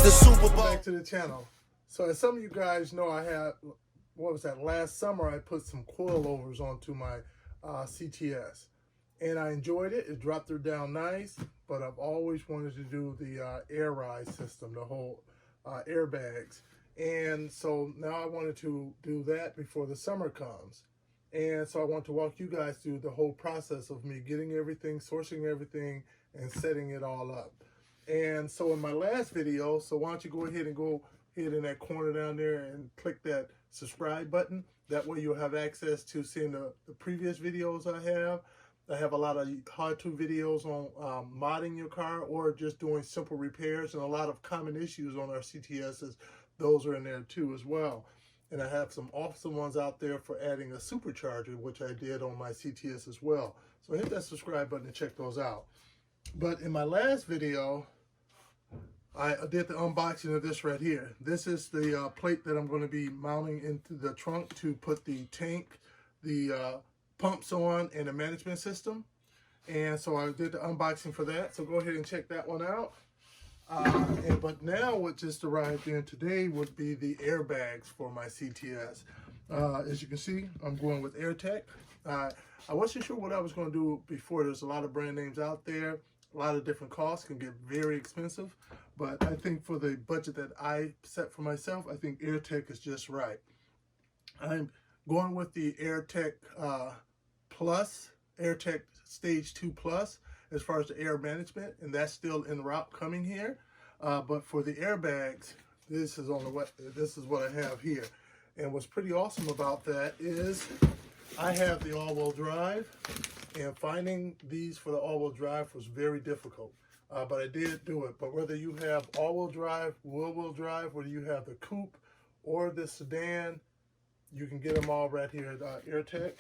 the Super Bowl. Back to the channel. So as some of you guys know, I had, what was that, last summer I put some coilovers onto my CTS. And I enjoyed it. It dropped her down nice, but I've always wanted to do the air ride system, the whole airbags. And so now I wanted to do that before the summer comes. And so I want to walk you guys through the whole process of me getting everything, sourcing everything, and setting it all up. And so in my last video, so why don't you go ahead in that corner down there and click that subscribe button. That way you'll have access to seeing the previous videos I have. I have a lot of how-to videos on modding your car or just doing simple repairs, and a lot of common issues on our CTSs. Those are in there too as well. And I have some awesome ones out there for adding a supercharger, which I did on my CTS as well. So hit that subscribe button and check those out. But in my last video, I did the unboxing of this right here. This is the plate that I'm going to be mounting into the trunk to put the tank, the pumps on, and the management system. And so I did the unboxing for that. So go ahead and check that one out. But now what just arrived in today would be the airbags for my CTS. As you can see, I'm going with AirTech. I wasn't sure what I was going to do before. There's a lot of brand names out there. A lot of different costs, can get very expensive. But I think for the budget that I set for myself, I think AirTech is just right. I'm going with the AirTech Plus, AirTech Stage 2 Plus, as far as the air management, and that's still en route coming here. But for the airbags, this is what I have here. And what's pretty awesome about that is I have the all-wheel drive, and finding these for the all-wheel drive was very difficult. But I did do it. But whether you have all-wheel drive, wheel-wheel drive, whether you have the coupe or the sedan, you can get them all right here at AirTech.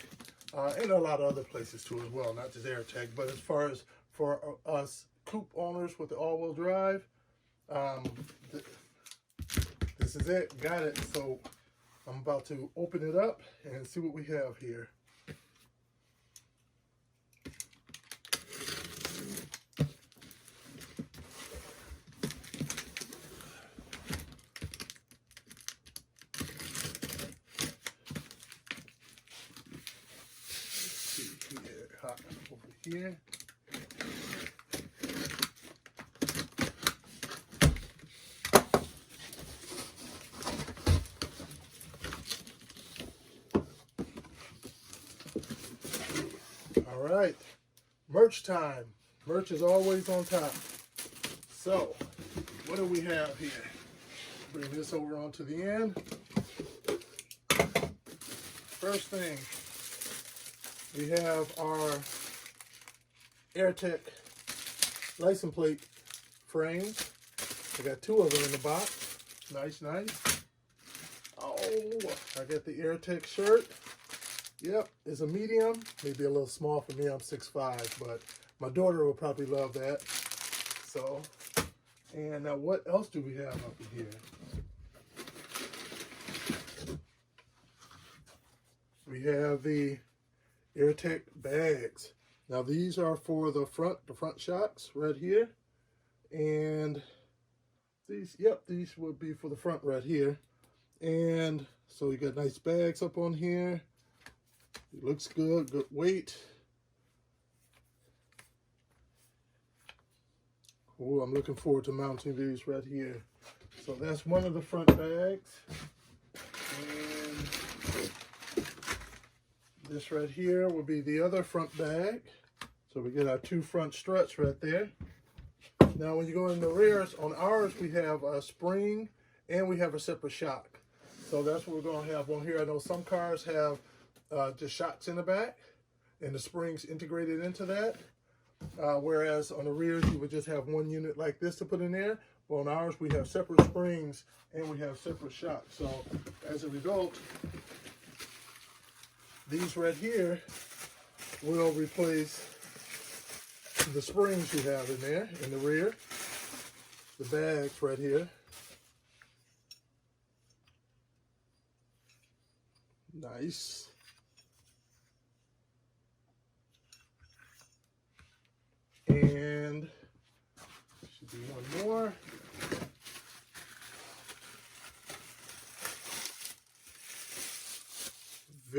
And a lot of other places too as well, not just AirTech. But as far as for us coupe owners with the all-wheel drive, this is it. Got it. So I'm about to open it up and see what we have here. Over here. All right, merch time. Merch is always on top. So, what do we have here? Bring this over onto the end. First thing, we have our AirTech license plate frames. I got 2 of them in the box. Nice, nice. Oh, I got the AirTech shirt. Yep, it's a medium. Maybe a little small for me. I'm 6'5", but my daughter will probably love that. So, and now what else do we have up in here? We have the AirTech bags. Now these are for the front shocks right here. And these would be for the front right here. And so you got nice bags up on here. It looks good, good weight. Oh, I'm looking forward to mounting these right here. So that's one of the front bags. And this right here will be the other front bag. So we get our 2 front struts right there. Now when you go in the rears, on ours we have a spring and we have a separate shock. So that's what we're going to have on here. I know some cars have just shocks in the back and the springs integrated into that. Whereas on the rears you would just have one unit like this to put in there. Well, on ours we have separate springs and we have separate shocks. So as a result, these right here will replace the springs you have in there in the rear. The bags right here. Nice. And should be one more.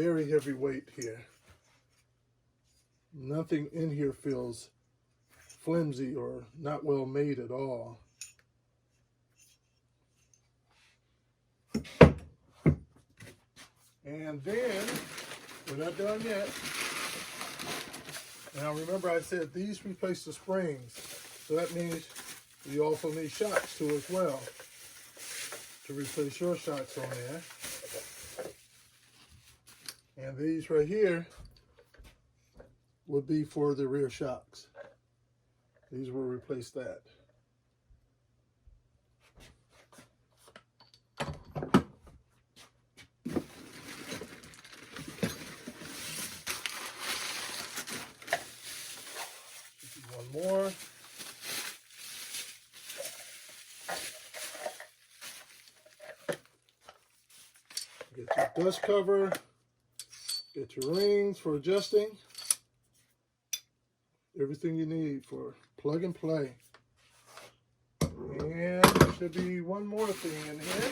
very heavy weight here. Nothing in here feels flimsy or not well made at all. And then, we're not done yet. Now remember I said these replace the springs. So that means you also need shocks too as well, to replace your shocks on there. And these right here would be for the rear shocks. These will replace that. One more. Get your dust cover. Get your rings for adjusting. Everything you need for plug and play. And there should be one more thing in here.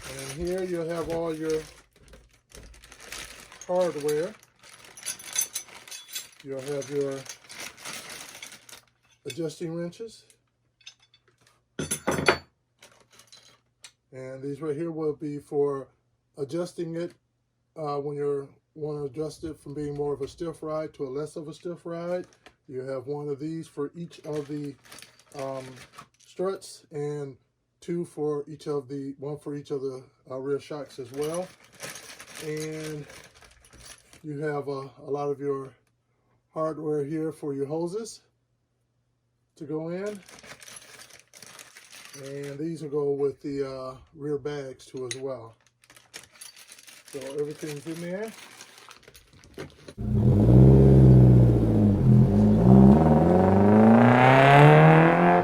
And here you'll have all your hardware. You'll have your adjusting wrenches. And these right here will be for adjusting it when you want to adjust it from being more of a stiff ride to a less of a stiff ride. You have one of these for each of the struts, and one for each of the rear shocks as well. And you have a lot of your hardware here for your hoses to go in. And these will go with the rear bags too as well. So everything's in there.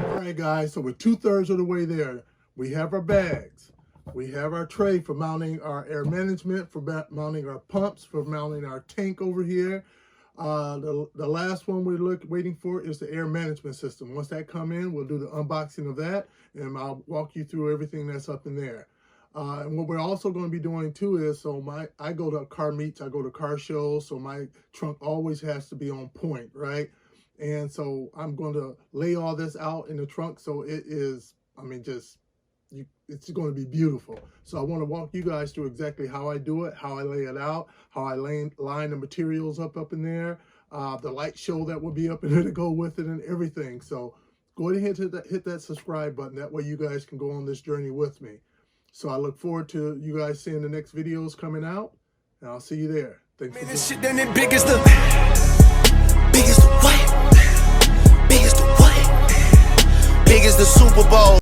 All right, guys, so we're 2/3 of the way there. We have our bags. We have our tray for mounting our air management, for mounting our pumps, for mounting our tank over here. The last one we're waiting for is the air management system. Once that come in, we'll do the unboxing of that, and I'll walk you through everything that's up in there. And what we're also going to be doing too is, I go to car meets, I go to car shows, so my trunk always has to be on point, right? And so I'm going to lay all this out in the trunk, so it is, it's going to be beautiful. So I want to walk you guys through exactly how I do it, how I lay it out, how I line the materials up in there, the light show that will be up in there to go with it and everything. So go ahead and hit that subscribe button. That way you guys can go on this journey with me. So I look forward to you guys seeing the next videos coming out, and I'll see you there. Thanks for this shit done it big as the what? Big as the what? Big as the Super Bowl.